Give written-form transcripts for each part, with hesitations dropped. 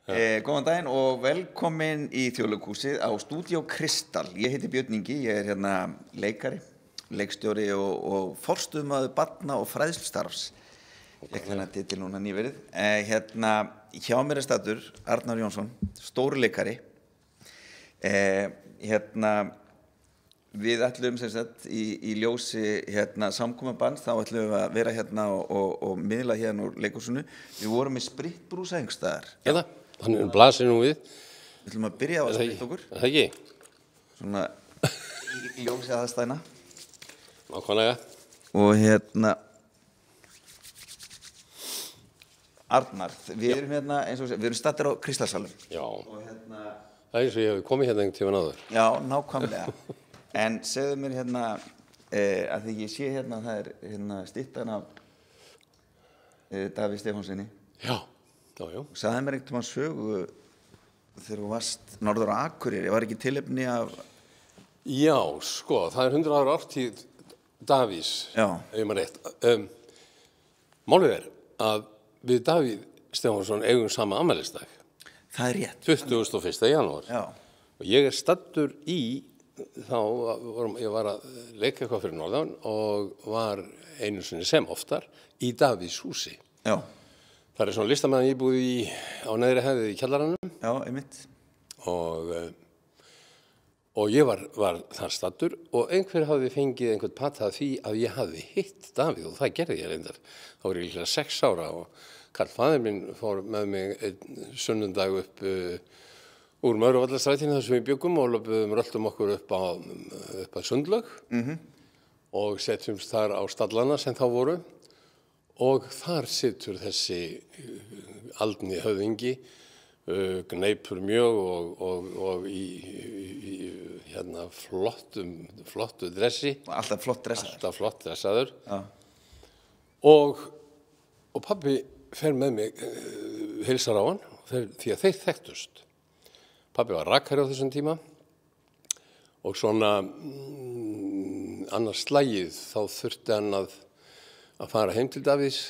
Góðan daginn og velkomin í Þjóðleikhúsið á Stúdíó Kristall. Ég heiti Björn Ingi, ég hérna leikari, leikstjóri og forstöðumaður barna- og fræðslustarfs. Ég þennan titil núna nýverið. Hérna hjá mér staddur Arnar Jónsson, stóru leikari. Við ætlum sem sagt í ljósi samkomubanns, þá ætlum við að vera hérna og miðla hérna úr leikhúsinu. Við vorum með spritbrúsa einhvers staðar. Hérna, hann blasir nú við. Við ætlum að byrja á að spritta okkur. Það ekki? Svona í ljósi aðstæðna. Nákvæmlega. Og Arnar, við erum hérna eins og við erum staddir á Kristallsalum. Já. Og Það eins og ég hef komið hérna einhvern tímann áður. Já, nákvæmlega. En segðu mér að því ég sé hérna, það er styttan af Davíð Stefánsinni. Já. Sagði mér einhvern tímann sögu þegar þú varst norður á Akureyri, var ekki tilefni af... Já, sko, það er 100 ára ártíð Davíðs, ef ég maður rétt. Málið er að við Davíð Stefánsson eigum sama afmælisdag. Það er rétt. 21. janúar. Já. Og ég er staddur ég var að leika eitthvað fyrir norðan og var einu sinni sem oftar í Davíðs húsi. Já. Það er svona listamenn íbúð á neðri hæðið í kjallaranum. Já, einmitt. Og ég var þar staddur og einhver hafði fengið einhvern patað því að ég hafði hitt Davíð og það gerði ég reyndar. Þá var ég líklega 6 ára og Karl faðir minn fór með mig einn sunnundag upp úr Möðruvallastrætinu þar sem við bjuggum og röltum okkur upp að Sundlaug og setjumst þar á stallana sem þá voru og þar situr þessi aldni höfðingi, gneipur mjög og í flottu dressi. Alltaf flott dressaður. Alltaf flott dressaður. Já. Og pabbi fer með mig, heilsar á hann því að þeir þekktust. Pabbi var rakari á þessum tíma og svona annars slagið þá þurfti hann að fara heim til Davíðs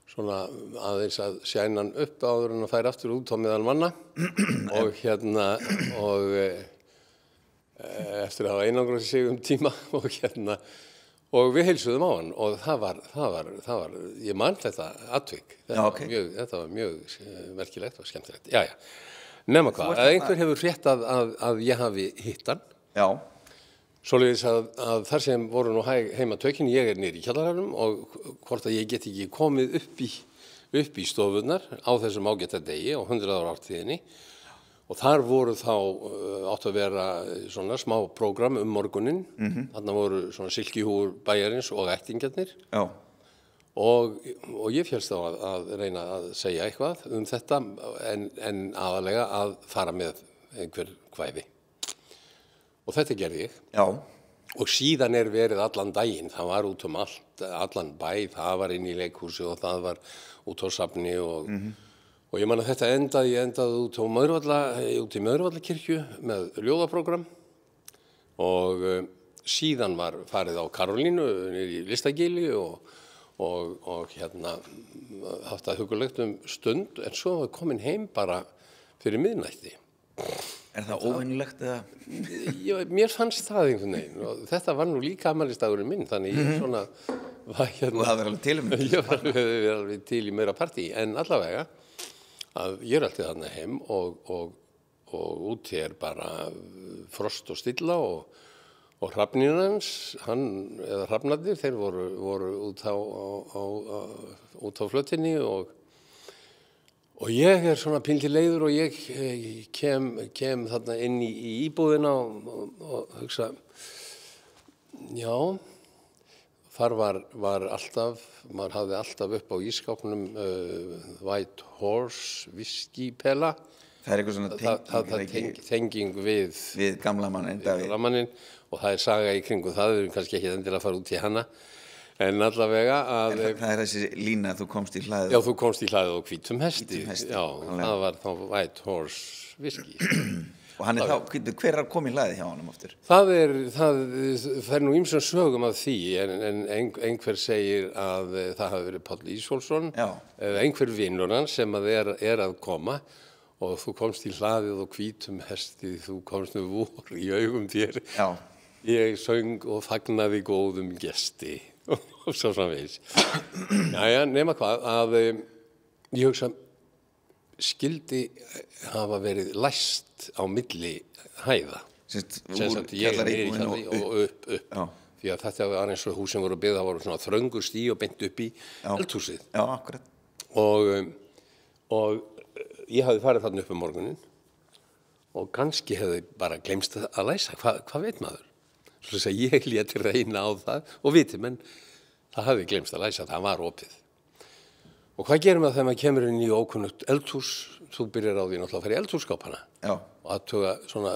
svona aðeins að sjæna hann upp áður en að færa aftur út á meðal manna og eftir að hafa einangrað sig tíma og við heilsuðum á hann og það var ég man þetta atvik. Þetta var mjög merkilegt og skemmtilegt. Já. Nema hvað, að einhver hefur frétt að ég hafi hitt hann. Já. Svoleiðis að þar sem voru nú heima tökin, ég er niður í kjallaranum og hvort að ég get ekki komið upp í stofunar á þessum ágæta degi á 100 ára ártíðinni og þar voru þá átt að vera svona smá prógram morguninn. Þarna voru svona silkihúfur bæjarins og ættingjarnir. Já. Og ég féllst á að reyna að segja eitthvað þetta en aðalega að fara með einhver kvæði. Og þetta gerði ég. Já. Og síðan er verið allan daginn. Það var út allan bæ, það var inn í leikhúsi og það var út á safni og ég man að þetta endaði út í Möðruvallakirkju með ljóðaprógram og síðan var farið á Karolínu niður í Listagili og haft að hugulegt stund en svo var komin heim bara fyrir miðnætti. Er það óvenjulegt eða? Já, mér fannst það einhvern veginn og þetta var nú líka afmælisdagurinn minn þannig ég svona var Þú hafði alveg til um Ég var alveg til í meira partí en allavega að ég er alltaf þarna heim og úti er bara frost og stilla og hrafninn hans, eða hrafnarnir, þeir voru út á flötinni og ég er svona pínleiður og ég kem þarna inn í íbúðina og hugsa, já, þar var alltaf, maður hafði alltaf upp á ísskápnum White Horse viskípela. Það er eitthvað svona tenging við gamla manninn, og það er saga í kringu það, við erum kannski ekki endilega að fara út í hana, en allavega að... Það er þessi lína að þú komst í hlaðið. Já, þú komst í hlaðið og hvítum hesti. Já, það var þá White Horse whisky. Og hann er þá, hver er að koma í hlaðið hjá honum aftur? Það er nú ýmsum sögum af því, en einhver segir að það hafi verið Páll Ísólfsson, eða einhver vinur hans sem er að koma og þú komst í hlaðið og hvítum hesti, þú komst með vor í augum þér. Já. Ég söng og fagnaði góðum gesti og svo framvegis. Jæja, nema hvað að ég hugsa skildi hafa verið læst á milli hæða. Sem sagt ég niður í kjalli og upp. Já. Því að þetta var eins og hús sem voru byggð, það voru svona þröngur stí og beint upp í eldhúsið. Já, akkurat. Og ég hafði farið þarna upp morgunin og kannski hefði bara gleymst að læsa. Hvað veit maður? Svo þess að ég léti reyna á það og viti, menn það hafði gleymst að læsa, það var opið. Og hvað gerum við þegar maður kemur inn í ókunnugt eldhús? Þú byrjar á því náttúrulega að fara í eldhússkápana. Já. Og aðtuga svona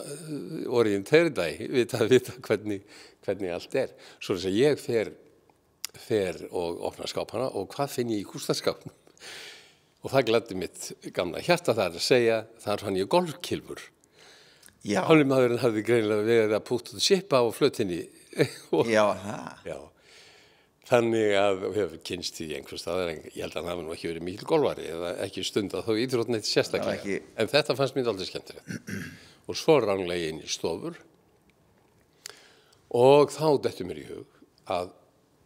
orienteerdæ, vita hvernig allt er. Svo þess að ég fer og opna skápana og hvað finn ég í kústaskapnum? Og það gladdi mitt gamla hjarta þar að segja, þar fann ég golfkylfur. Já. Hálfmaðurinn hafði greinilega verið að púta sippa á flötinni. Já, það. Já. Þannig að við hefum kynst í einhvers staðar, en ég held að hann hafi nú ekki verið mikil golfari eða ekki stundað þó íþrótt neitt sérstaklega. En þetta fannst mér aldrei skemmtilegt. Og svo ranglega ég inn í stofur og þá dettur mér í hug að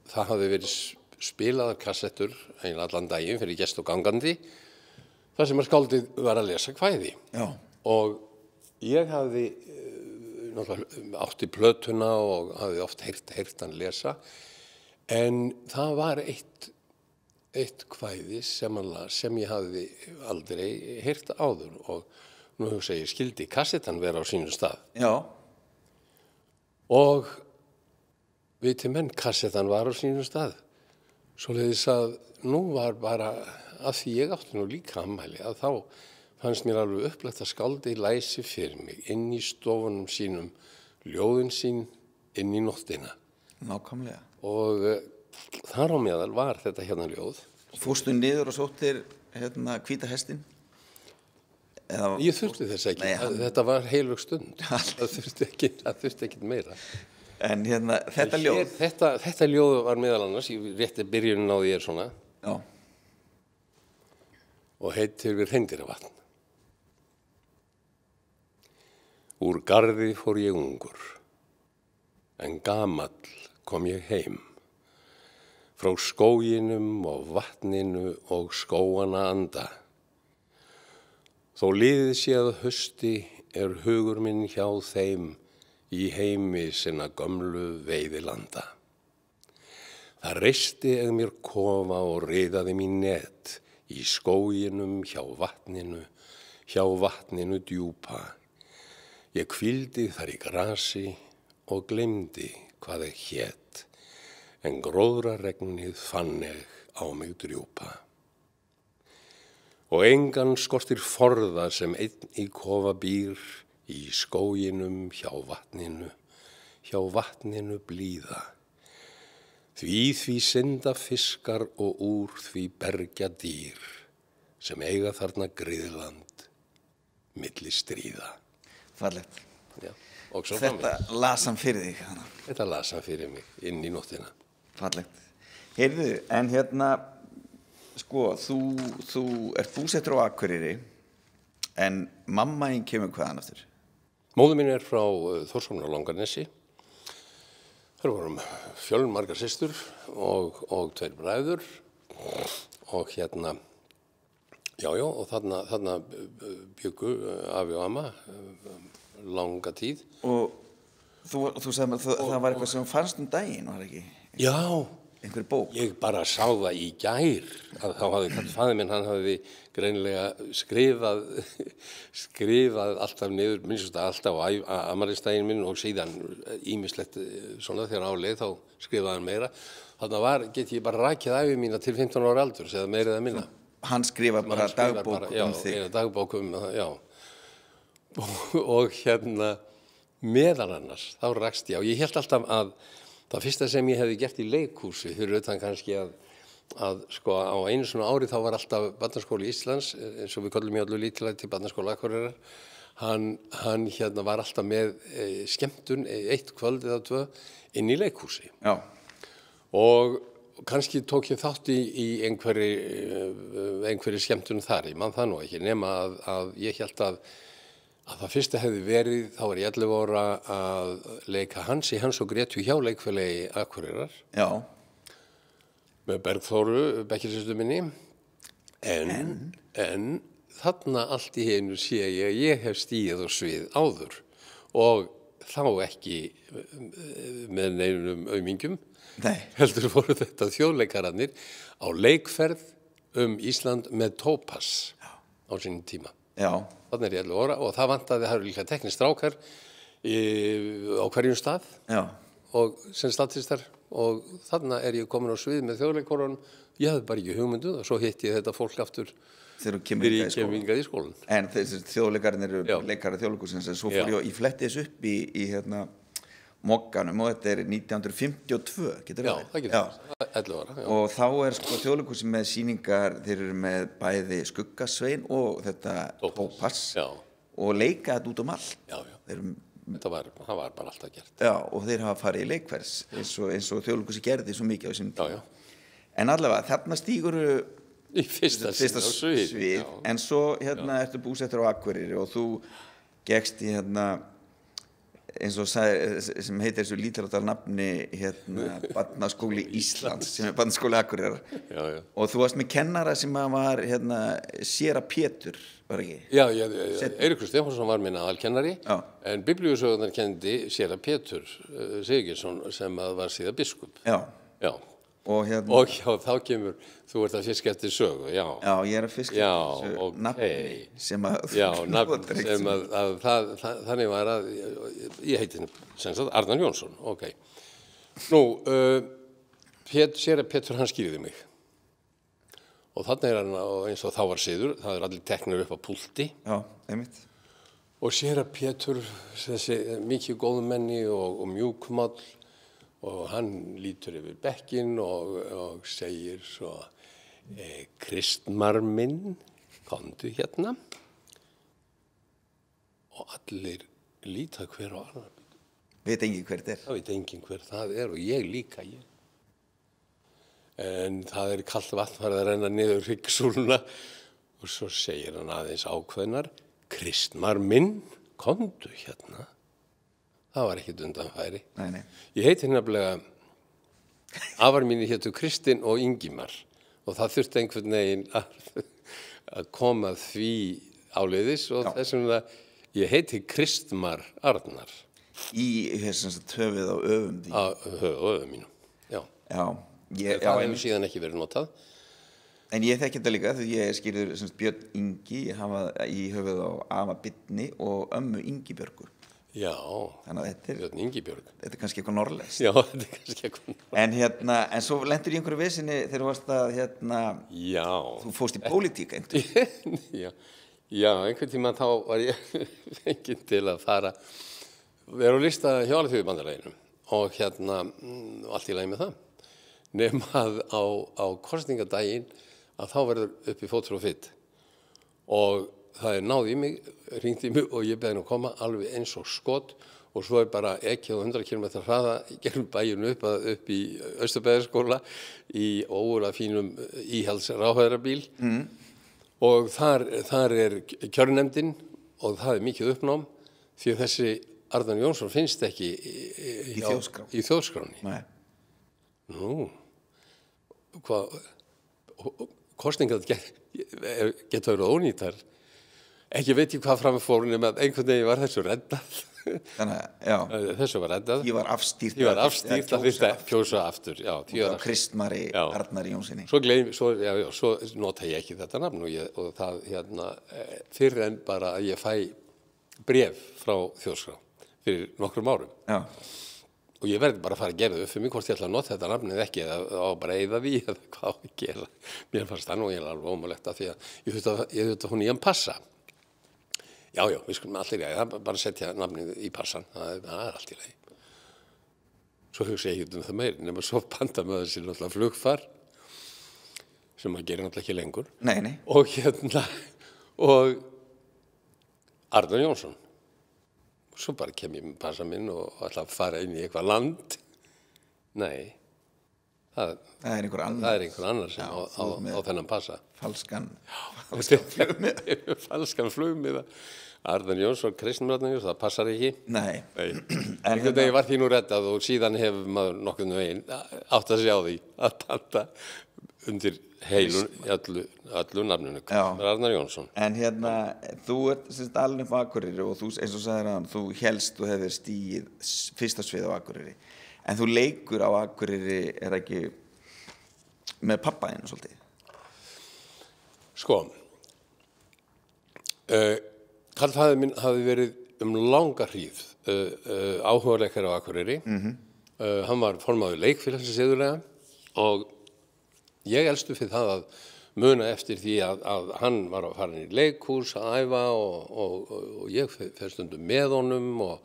það hafði verið spilaðar kassettur eiginlega allan daginn fyrir gest og gangandi þar sem að skáldið var að lesa kvæði. Já. Og ég hafði náttúrulega átti plötuna og hafði oft heyrt hann lesa. En það var eitt kvæði sem ég hafði aldrei heyrt áður og nú hugsa ég skildi kassettan vera á sínum stað. Já. Og viti menn, kassettan var á sínum stað. Svoleiðis að nú var bara, að því ég átti nú líka afmæli, að þá fannst mér alveg upplagt að skáldið læsi fyrir mig inn í stofunum sínum, ljóðin sín inn í nóttina. Nákvæmlega. Og þar á meðal var þetta hérna ljóð. Fórstu niður og sóttir hvíta hestinn? Ég þurfti þess ekki. Þetta var heilög stund. Það þurfti ekki meira. En þetta ljóð? Þetta ljóð var meðal annars, rétti byrjunin á því svona. Já. Og heitir við Hreindýravatn. Úr garði fór ég ungur, en gamall kom ég heim. Frá skóginum og vatninu og skóana anda. Þó liðið sé að hausti hugur minn hjá þeim í heimi sinna gömlu veiðilanda. Það reisti mér kofa og riðaði mín net í skóginum hjá vatninu djúpa. Ég hvíldi þar í grasi og gleymdi hvað hét, en gróðraregnið fann ég á mig drjúpa. Og engan skortir forða sem einn í kofa býr í skóginum hjá vatninu blíða. Því synda fiskar og úr því bergja dýr sem eiga þarna griðland milli stríða. Fallegt. Já. Þetta las hann fyrir þig? Þetta las hann fyrir mig inn í nóttina. Fallegt. Heyrðu, en sko, þú ert búsettur á Akureyri, en mamma þín kemur hvaðan aftur? Móðir mín frá Þórshöfn á Langanesi. Það vorum fjölmargar systur og 2 bræður og og þarna bjuggu afi og amma langa tíð. Og þú sagði mér að það var eitthvað sem fannst daginn, var ekki? Já. Einhver bók? Ég bara sá það í gær. Þá hafði faðir minn, hann hafði greinilega skrifað alltaf niður, minnst alltaf á afmælisdaginn minn og síðan ýmislegt svona þegar á leið þá skrifaði hann meira. Þarna get ég bara rakið ævi mína til 15 ára aldur, eða meira eða minna. Hann skrifar bara dagbók um þig? Já, dagbók það, já. Og meðal annars, þá rakst ég á. Ég hélt alltaf að það fyrsta sem ég hefði gert í leikhúsi, fyrir utan kannski að sko á einu svona ári þá var alltaf Barnaskóli Íslands, eins og við köllum öllu lítilega til Barnaskóla Akureyrar, hann var alltaf með skemmtun, 1 kvöld eða 2 inn í leikhúsi. Já. Og kannski tók ég þátt í einhverri skemmtun þar, ég man það nú ekki, nema að ég hélt að það fyrsta hefði verið, þá var ég 11 ára að leika Hans og Grétu hjá leikfélagi Akureyrar. Já. Með Bergþóru, bekkjarsystur minni. En þarna allt í einu sé ég hef stigið á svið áður og þá ekki með neinum aumingjum. Nei. Heldur voru þetta þjóðleikararnir á leikferð Ísland með Topaz á sínum tíma. Já. Þannig ég 11 ára og það vantaði, það eru líka teknistrákar á hverjum stað. Já. Og sem statistar og þarna ég komin á svið með þjóðleikorunum. Ég hafði bara ekki hugmyndu og svo hitti ég þetta fólk aftur þegar þú kemur í skólan. En þessi þjóðleikarnir eru leikarar Þjóðleikhússins, en svo fór ég fletti þessu upp í Mogganum og þetta 1952, getur það? Já, það getur það, 11 ára. Já. Og þá Þjóðleikhúsið með sýningar, þeir eru með bæði Skuggasvein og þetta Topaz og leika þetta út allt. Já. Það var bara alltaf gert. Já, og þeir hafa farið í leikferðs eins og Þjóðleikhúsið gerði svo mikið á sínum tíma. En allavega, þarna stígur í fyrsta svið. En svo ertu búsettur á Akureyri og þú gekkst í eins og sagði, sem heitir þessu lítiláttar nafni Barnaskóli Íslands, sem Barnaskóli Akureyrar. Já. Og þú varst með kennara sem var séra Pétur, var ekki? Já, Eiríkur Stefánsson var minn aðalkennari, en biblíusögurnar kenndi séra Pétur Sigurðsson sem var síðan biskup. Já. Og þá kemur, þú ert að fiska eftir sögu, já. Já, ég að fiska eftir þessu nafni sem þannig var að, ég heiti sem sagt Arnar Jónsson, ok. Nú, séra Pétur, hann skýrði mig. Og þannig hann, eins og þá var siður, það allir teknir upp á púlti. Já, einmitt. Og séra Pétur, þessi mikið góðum menni og mjúkmáll, og hann lítur yfir bekkinn og segir svo Kristmar minn, komdu hérna. Og allir líta hver á annan. Veit enginn hver þetta Það veit enginn hver það og ég líka. En það kalt vatn farið að renna niður hryggsúluna og svo segir hann aðeins ákveðnar, Kristmar minn, komdu hérna. Það var ekkert undanfæri. Nei. Ég heiti nefnilega, afar mínir hétu Kristinn og Ingimar og það þurfti einhvern veginn að koma því áleiðis og þess vegna ég heiti Kristmar Arnar. Í höfuð á öfum því? Á höfuð á öfum mínum, já. Það hefur síðan ekki verið notað. En ég þekki þetta líka því ég skýrður Björn Ingi, hafa í höfuð á afa Birni og ömmu Ingibjörgu. Já, Björn Ingibjörg. Þetta kannski eitthvað norrlenskt. Já, þetta kannski eitthvað norrlenskt. En svo lentur í einhverju vesinni þegar þú varst að, þú fóst í pólitík einhvern tíma. Já, einhvern tíma þá var ég fenginn til að vera á lista hjá Alþýðubandalaginu og allt í lagi með það. Nema að á kosningadaginn að þá verður uppi Fótur og Fit og það náði í mig, hringdi í mig og ég beði nú koma alveg eins og skot og svo bara ekki á 100 km hraða gegnum bæjunu upp í Austurbæjarskóla í ógurlega fínum íhaldsráðherrabíl og þar kjörnefndin og það mikið uppnám því að þessi Arnar Jónsson finnst ekki í þjóðskránni. Nei. Nú, hvað, kosningar geta verið ónýtar. Ekki veit ég hvað framfór nema að einhvern veginn var þessu reddað. Þessu var reddað. Ég var afstýrt að fyrsta kjósa aftur. Kristmari Arnar Jónssoni. Svo nota ég ekki þetta nafn og það fyrr en bara að ég fæ bréf frá Þjóðskrá fyrir nokkrum árum. Já. Og ég verði bara að fara að gera það upp fyrir mig hvort ég ætla að nota þetta nafnið ekki eða bara eyða því eða hvað að gera. Mér fannst það nú alveg ómögulegt af því að ég þurfti hún í hann passa. Já, við skulum allir bara setja nafnið í passan, það allt í lagi. Svo hugsa ég ekki það meir, nema svo banda með þessi náttúrulega flugfar, sem maður gerir náttúrulega ekki lengur. Nei. Og Arnar Jónsson. Svo bara kem ég með passa minn og ætla að fara inn í eitthvað land. Nei, það einhver annar. Það einhver annar sem á þennan passa. Falskan flugmiða. Falskan flugmiða. Arnar Jónsson, Kristinn Arnar Jónsson, það passar ekki. Nei. Einhvern veginn var því nú reddað og síðan hefur maður nokkurn veginn átt að sjá því að panta undir heilun öllu nafninu. Arnar Jónsson. En þú ert semst alveg upp á Akureyri og þú, eins og sagðir hann, þú hélst og hefur stigið fyrsta svið á Akureyri. En þú leikur á Akureyri, er ekki með pappa þínu svolítið? Sko, Karl faðir minn hafði verið langa hríð áhugaleikari á Akureyri. Hann var formaður leikfélagsins iðulega og ég elstu fyrir það að muna eftir því að hann var að fara inn í leikhús að æfa og ég fer stundum með honum og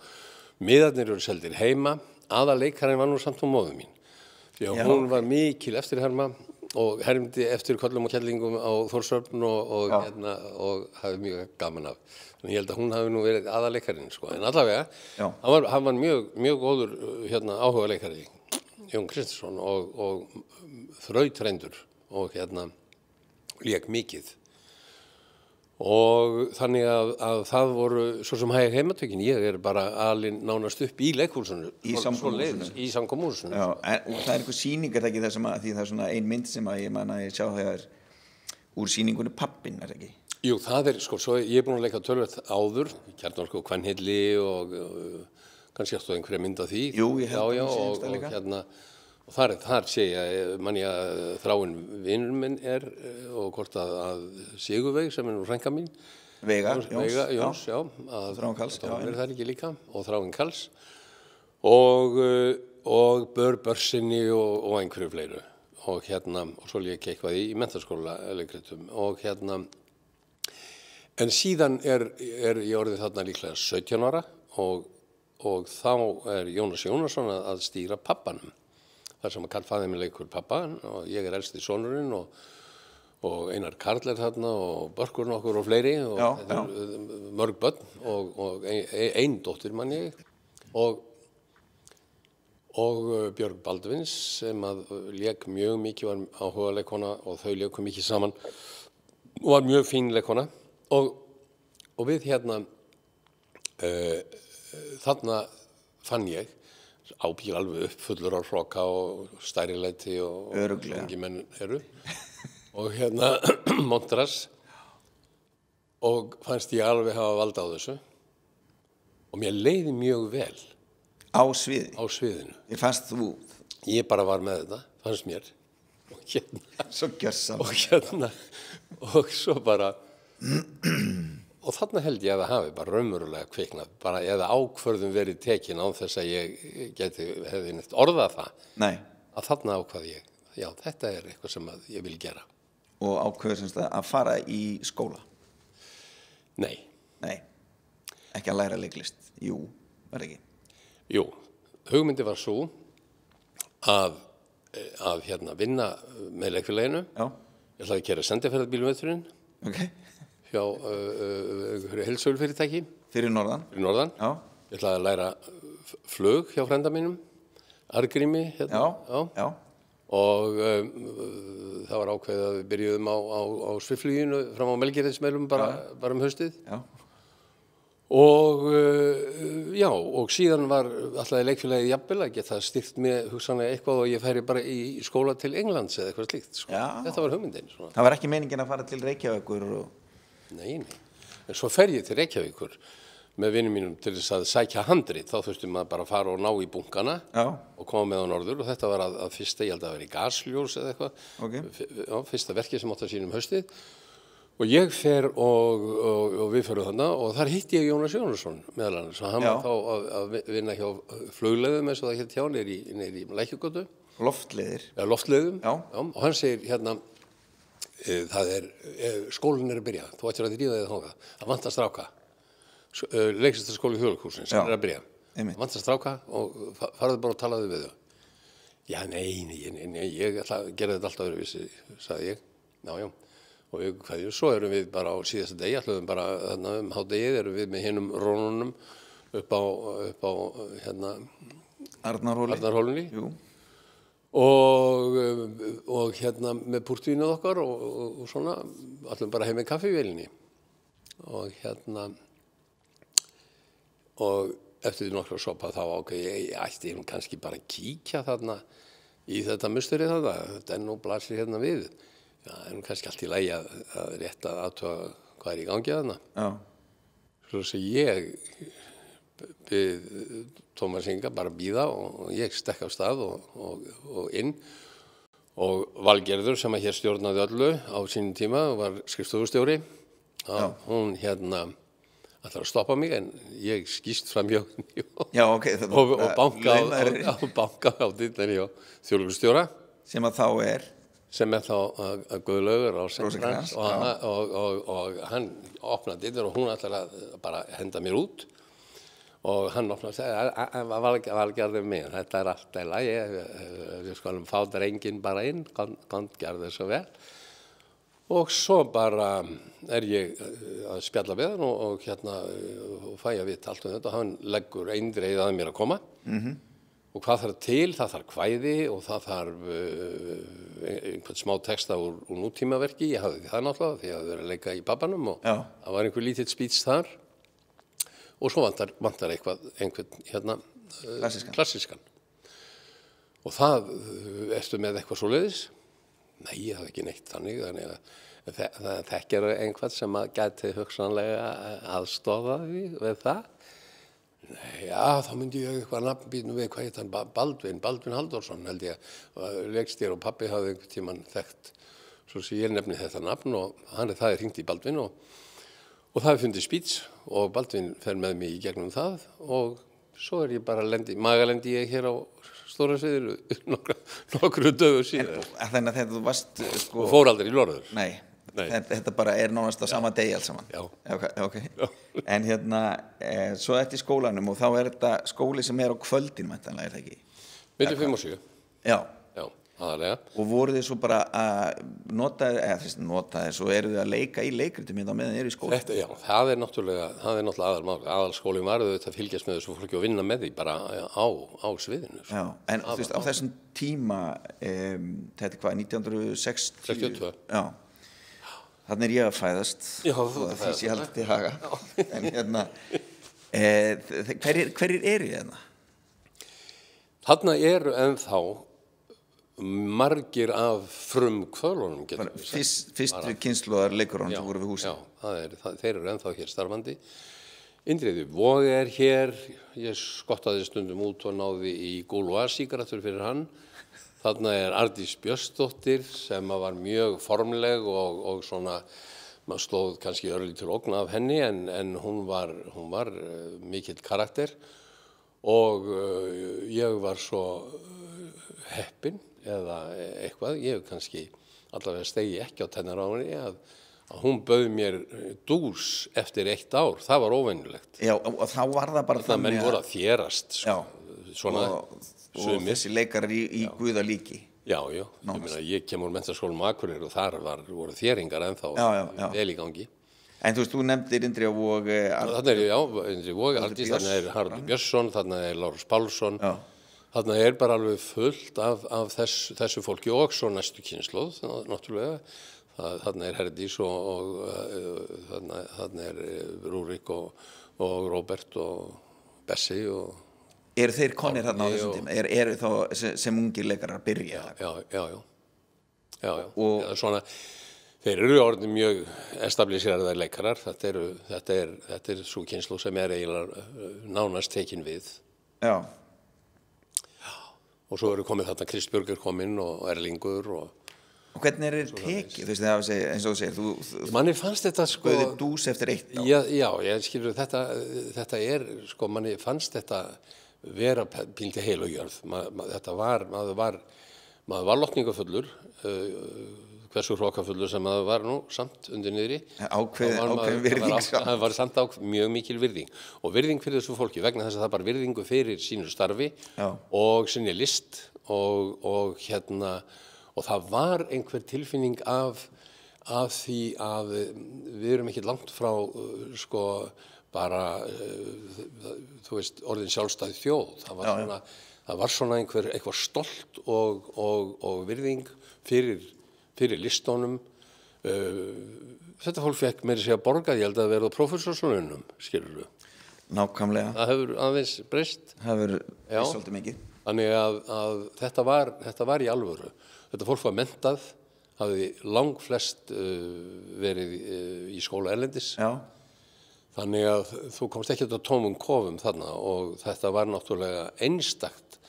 miðarnir eru seldir heima. Aðaleikarinn var nú samt á móður mín. Því að hún var mikil eftirherma og hermdi eftir köllum og kellingum á Þórshöfn og hafði mjög gaman af. Þannig ég held að hún hafi nú verið aðaleikarinn, sko. En allavega, hann var mjög góður áhugaleikari, Jón Kristinsson og þrautreyndur og lék mikið. Og þannig að það voru svo sem hæg heimatökin. Ég er bara alinn nánast upp í leikhúsinu. Í samkomuhúsinu. Í samkomuhúsinu. Já, og það er einhver sýning, er það ekki það því það er svona ein mynd sem að ég man að ég sjá þegar úr sýningunni Pabbinn, er það ekki? Jú, það er, sko, svo ég er búin að leika tölvöld áður, Kjarnorku og Kvenhilli og kannski áttu einhverja mynd af því. Jú, ég held að hún sé líka. Og þar sé ég, manni að Þráinn vinur minn er og hvort að Sigurveig sem er nú frænka mín. Veiga Jóns, já. Þráinn Karls. Er það ekki líka og Þráinn Karls. Og Börsinni og einhverju fleiru. Og svo lék ég eitthvað í menntaskóla leikritum. En síðan er ég orðið þarna líklega 17 ára og þá er Jónas Jónasson að stýra Pabbanum. Þar sem að Karl faðir minn leikur pappa og ég er elsti sonurinn og Einar Karl er þarna og Börkur nokkur og fleiri og mörg börn og ein dóttir mann ég og Björg Baldvins sem að lék mjög mikið, var áhuga leikona og þau léku mikið saman og var mjög fín leikona og við þarna fann ég ábyggilega alveg upp fullur á hroka og stærilæti og ungi menn eru og Montras og fannst ég alveg hafa vald á þessu og mér leiði mjög vel á sviðinu. Ég fannst þú? Ég bara var með þetta, fannst mér og svo gjörsamlega og svo bara og þarna held ég að það hafi bara raunverulega kviknað, bara eða ákvörðun verið tekin án þess að ég hefði neitt orðað það. Nei. Að þarna ákvað ég, já, þetta er eitthvað sem að ég vil gera. Og ákveður semst að fara í skóla? Nei. Nei, ekki að læra leiklist? Jú, var ekki? Jú, hugmyndi var svo að vinna með leikfélaginu. Já. Ég ætlaði að gera sendiferðarbílum Ok. Hjá heildsölufyrirtæki. Fyrir norðan? Fyrir norðan. Já. Ég ætlaði að læra flug hjá frænda mínum, Argrími. Já. Og það var ákveðið að við byrjuðum á svifluginu fram á Melgerðismelum bara haustið. Já. Og síðan var alltaf leikfélagið jafnvel að geta styrkt með hugsanlega eitthvað og ég færi bara í skóla til Englands eða eitthvað slíkt. Sko. Þetta var hugmyndin. Svona. Það var ekki meiningin að fara til Reykjavíkur? Nei. En svo fer ég til Reykjavíkur með vinum mínum til þess að sækja handrit. Þá þurftum maður bara að fara og ná í bunkana og koma með á norður og þetta var að fyrsta, ég held að vera í Gasljós eða eitthvað. Okay. Fyrsta verkið sem átti að sýna haustið. Og ég fer og við förum þarna og þar hitti ég Jónas Jónasson meðal annars. Hann var þá að vinna hjá flugleiðum eins og það hélt hjá niður í Lækjugötu. Loftleiðir? Já, loftleiðum. Já. Og hann segir skólinn er að byrja. Þú ættir að drífa þig þangað. Það vantar stráka. Leiklistarskóli Þjóðleikhússins er að byrja. Það vantar stráka og farðu bara og talaðu við þau. Já, nei, ég ætla að gera þetta alltaf öðruvísi, sagði ég. Já. Og svo erum við bara á síðasta degi, ætluðum bara þarna hádegið, erum við með hinum rónunum upp á Arnarhóli. Arnarhólunni. Jú. og hérna með púrtvínið okkar og svona, allir bara heim með kaffivélinni. Og hérna, og eftir því nokkra sopa þá ég ætti kannski bara að kíkja þarna í þetta musteri þarna, þetta nú blasir hérna við. Já, kannski allt í lagi að rétt að athuga hvað í gangi þarna. Já. Svo sem ég bið Tómas Inga bara bíða og ég stekk af stað og inn og Valgerður sem að hér stjórnaði öllu á sínum tíma var skrifstofustjóri. Hún hérna ætlar að stoppa mig en ég skýst fram hjá henni og banka á dyrnar hjá þjóðlögustjóra sem að þá að Guðlaugur Rósenkrantz og hann opnaði dyrnar og hún ætlar að bara henda mér út og hann opnaði og sagði Valgerður mín, þetta allt í lagi, við skulum fá drenginn bara inn, gerðu svo vel. Og svo bara ég að spjalla við hann og hérna fæ að vita allt þetta og hann leggur eindregið að mér að koma. Og hvað þarf til? Það þarf kvæði og það þarf einhvern smá texta úr nútímaverki. Ég hafði það náttúrulega því að vera að leika í Babbanum og það var einhver lítill spíts þar. Og svo vantar einhvern hérna klassískan. Og það ertu með eitthvað svoleiðis? Nei, ég hafði ekki neitt þannig að það þekkir einhvern sem að gæti hugsanlega aðstoða við það. Nei, já, þá myndi ég eitthvað nafnbýtum við, hvað heit hann, Baldvin Halldórsson held ég, leikstjóri og pabbi hafði einhvern tímann þekkt, svo sem ég nefni þetta nafn og það er hringt í Baldvin og það er fundið spýts og Baldvin fer með mig í gegnum það og svo ég bara magalendi ég hér á stóra sviðinu nokkru dögur síðan. Þannig að þegar þú varst og fór aldrei í Norður. Nei. Þetta bara nánast á sama degi alls saman. Já. Okay. En hérna, svo eftir skólanum og þá þetta skóli sem á kvöldin mæntanlega, það ekki? Milli 5 og 7. Já. Já, aðalega. Og voruð þið svo bara að nota svo þið að leika í leikritum hérna meðan í skóla? Já, það er náttúrulega aðalmál. Aðalskólinn var auðvitað að fylgjast með þessu fólki og vinna með því bara á sviðinu. Já, en þú veist, á þessum tíma, þetta hvað, 1960? 62. Já. Þannig ég að fæðast. Já, því sé haldið til haga. En hérna, hverjir eru hérna? Þarna eru ennþá margir af frumkvölunum. Fyrstu kynslóðar leikurunum sem voru við húsið. Já, þeir eru ennþá hér starfandi. Indriði Vogi er hér. Ég skottaði stundum út og náði í Gaulois-sígarettur fyrir hann. Þarna er Ardís Björnsdóttir sem var mjög formleg og svona, maður stóð kannski örlítil ógn af henni en hún var mikill karakter og ég var svo heppinn eða eitthvað, ég kannski allavega stegi ekki á tennar á henni að hún bauð mér dús eftir 1 ár, það var óvenjulegt. Já, og þá var það bara þannig að menn voru að þérast, svona og þessi leikarar í guðalíki. Já, ég kem úr menntaskólanum Akureyri og þar voru þéringar ennþá vel í gangi. En þú veist, þú nefndir Indriða Vogi. Indriða Vogi, Ardís, þarna er Haraldur Björnsson, þarna er Lárus Pálsson, þarna er bara alveg fullt af þessu fólki og svo næstu kynslóð, náttúrulega. Þarna er Herdís og þarna er Rúrik og Róbert og Bessi og Eru þeir konir þarna á þessum tíma? Eru þá sem ungir leikarar að byrja? Já. Svona, þeir eru orðin mjög establíseraðir leikarar. Þetta er svo kynslóð sem eiginlega nánast tekin við. Já. Og svo eru komið þarna Kristbjörg komin og Erlingur og hvernig er tekið? Þú veist, það eins og þú segir, manni fannst þetta sko bauðir dús eftir 1 ár. Já, ég skilur þetta er sko, manni fannst þetta vera píldi heil og jörð. Maður var lotningafullur, hversu hrókafullur sem maður var nú samt undir niðri. Ákveðin virðing. Það var samt mjög mikil virðing og virðing fyrir þessu fólki vegna þess að það var virðingu fyrir sínu starfi og sinni list og hérna og það var einhver tilfinning af því að við erum ekki langt frá bara þú veist orðin sjálfstæð þjóð. Það það var svona eitthvað stolt og virðing fyrir listónum. Þetta fólk fekk meira segja borgað, ég held að verða prófessorslaunum, skilurðu. Nákvæmlega. Það hefur aðeins breyst. Það hefur breyst svolítið mikið. Þannig að þetta var í alvöru. Þetta fólk var menntað, hafði langflest verið í skóla erlendis. Já. Þannig að þú komst ekki á tómum kofum þarna og þetta var náttúrulega einstakt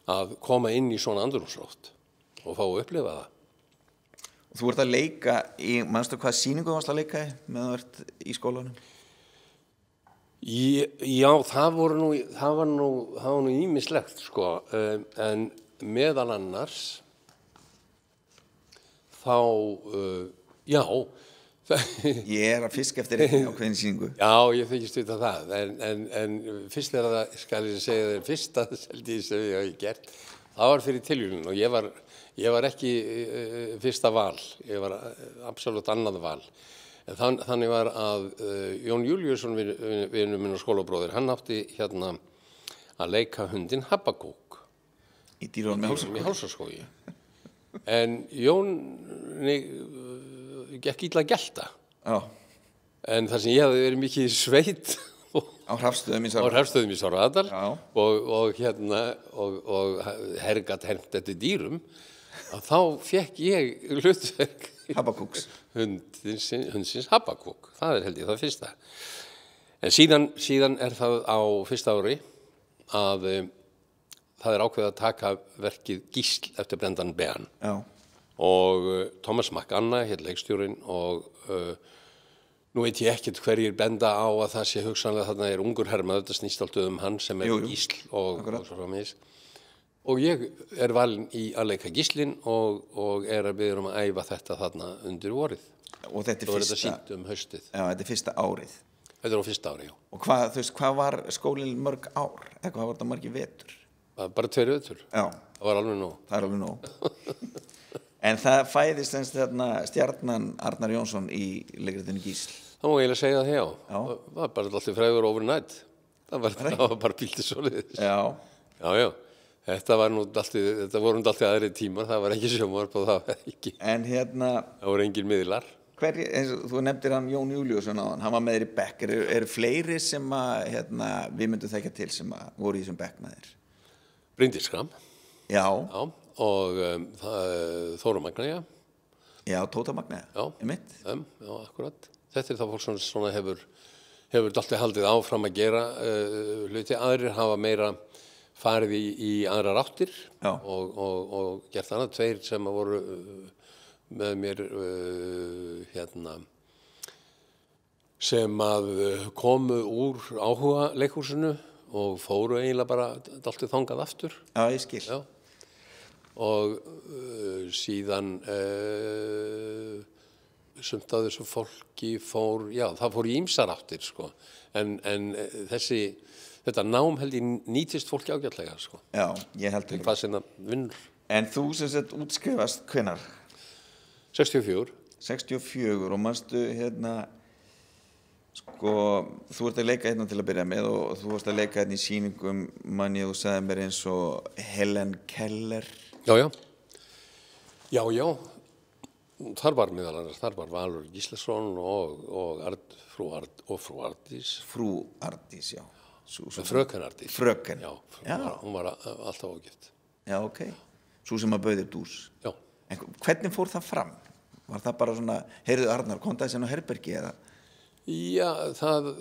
að koma inn í svona andrúmsloft og fá að upplifa það. Þú ert að leika manstu hvað sýningu þú varst að leika meðan þú ert í skólanum? Já, það var nú ýmislegt, sko, en meðal annars þá, já. Ég að fiska eftir einhverjum ákveðin sýningu. Já, ég þykist vita það, en fyrst það, skal ég segja þér, fyrsta seldi sem ég hafi gert, það var fyrir tilvíðun og ég var ekki fyrsta val, ég var absolutt annað val. En þannig var að Jón Júlíusson, vinur minn og skólabróðir, hann átti hérna að leika hundinn Habakúk. Í dýrunum í Hálsaskógi. En Jón gekk illa að gelta. Já. En þar sem ég hafði verið mikið í sveit á Hrafstöðum í Svarfaðardal og hergat hermt eftir dýrum, að þá fekk ég hlutverk Habakúks. Hundsins Habakúk. Það held ég það fyrsta. En síðan það á fyrsta ári að það ákveðið að taka verkið Gísl eftir Brendan Behan. Já. Og Thomas McAnna hér leikstjórinn og nú veit ég ekkert hverjir benda á að það sé hugsanlega þarna ungur hermaður, þetta snýst alltaf hann sem Gísl og svo framvegis. Og ég valinn í að leika Gíslinn og að biðja að æfa þetta þarna undir vorið. Og þetta þetta sýnt haustið. Já, þetta fyrsta árið. Þetta á fyrsta ári, já. Og hvað var skólinn mörg ár? Eða hvað var þetta margir vetur? Bara 2 vetur. Já. Það var alveg nóg. Það alveg nóg. En það fæðist stjarnan Arnar Jónsson í leikritinu Gísl. Það má eiginlega segja það, já. Það var bara alltaf frægur overnight. Það var bara píltið svoleiðis. Já. Já. Þetta voru alltaf aðri tímar, það var ekki sjónvarp og það var ekki. En það voru engin miðlar. Þú nefndir hann Jón Júlíusson áðan, hann var með þér í bekk. Eru fleiri sem við myndum þekkja til sem voru í þessum bekk með þér? Bryndís Schram. Já. Og Þóra Magnea. Já, Tóta Magnea. Já, já, akkurat. Þetta það fólk sem svona hefur alltaf haldið áfram að gera hluti. Aðrir hafa meira farið í aðrar áttir og gert annað. 2 sem voru með mér sem komu úr áhuga leikhúsinu og fóru eiginlega bara alltaf þangað aftur. Já, ég skil. Já. Og síðan sumt af þessu fólki það fór í ýmsar áttir, sko. En þetta nám held ég nýtist fólki ágætlega, sko. Já, ég held ekki. Hvað sem það vinnur. En þú sem sagt útskrifast hvenær? 64. 64 og manstu þú ert að leika til að byrja með og þú varst að leika í sýningum, manni þú sagði mér eins og Helen Keller. Já. Þar var meðal annars, þar var Valur Gíslason og frú Ardís. Frú Ardís, já. Fröken Ardís. Fröken. Já, hún var alltaf ágift. Já, ok. Svo sem að bauð þér dús. Já. En hvernig fór það fram? Var það bara svona, heyrðu Arnar, kontaði sér á herbergi eða? Já, það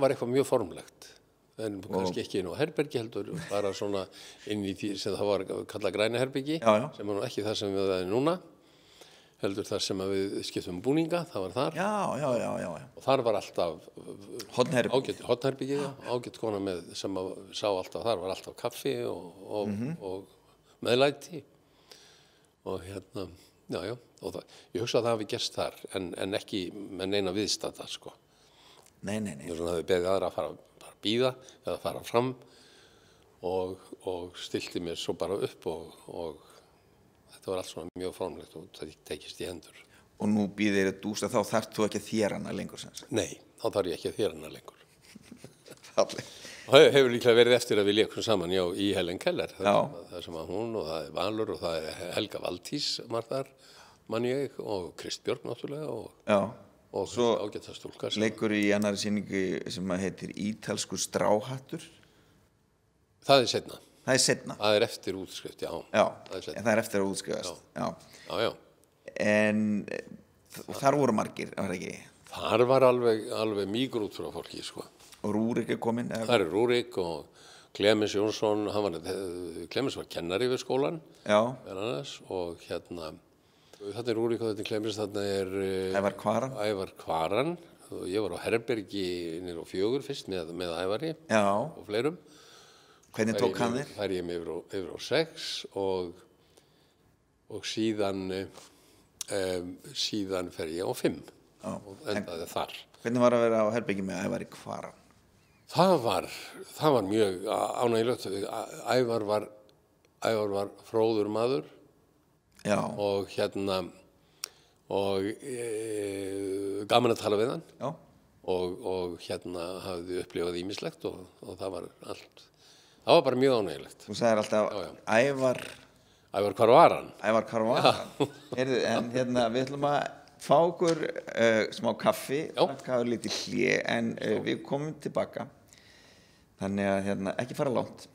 var eitthvað mjög formlegt. En kannski ekki inn á herbergi heldur, bara svona inn í því sem það var kallað græna herbergi, sem var nú ekki það sem við það núna, heldur það sem við skiptum búninga, það var þar. Já. Og þar var alltaf hotnherbergi, ágætt kona með sem sá alltaf, þar var alltaf kaffi og meðlæti. Og og ég hugsa að það hafi gerst þar, en ekki með neina viðstadda, sko. Nei. Það hefði beðið aðra að fara bíða eða fara fram og stilti mér svo bara upp og þetta var allt svona mjög formlegt og það tekist í hendur. Og nú býðir þér dús að þá þarft þú ekki að þér hana lengur sem sagt? Nei, þá þarf ég ekki að þér hana lengur. Falleg. Og það hefur líklega verið eftir að við lékum saman í Helen Keller. Já. Það sem að hún og það er Valur og það er Helga Valtís var þar, mann ég, og Kristbjörg náttúrulega og svo ágæta stúlka. leikur í annari sýningu sem að heitir Ítalskur stráhattur. Það er seinna. Það er seinna. Það er eftir útskrift, já. Já, það er seinna. það er eftir að útskrifast. Já. En þar voru margir, var það ekki? Þar var alveg mýgur út frá fólki, sko. Og Rúrik er kominn? Það er Rúrik og Clemens Jónsson, Clemens var kennari við skólan, annars, og þarna er Rúrik og þetta er Clemens, þarna er Ævar Kvaran, og ég var á herbergi niður á 4 fyrst með Ævari og fleirum. Hvernig tók hann þér? Fær ég mig yfir á 6 og síðan fer ég á 5 og endaði þar. Hvernig var að vera á herbergi með Ævari Kvaran? Það var mjög ánægilegt. Ævar var fróður maður og gaman að tala við hann og hafði upplifað ýmislegt og það var bara mjög ánægilegt. Þú sagðir alltaf Ævar, hvar var hann? Ævar, hvar var hann? Heyrðu, en við ætlum að fá okkur smá kaffi, lítið hlé, en við komum tilbaka. Þannig að ekki fara langt.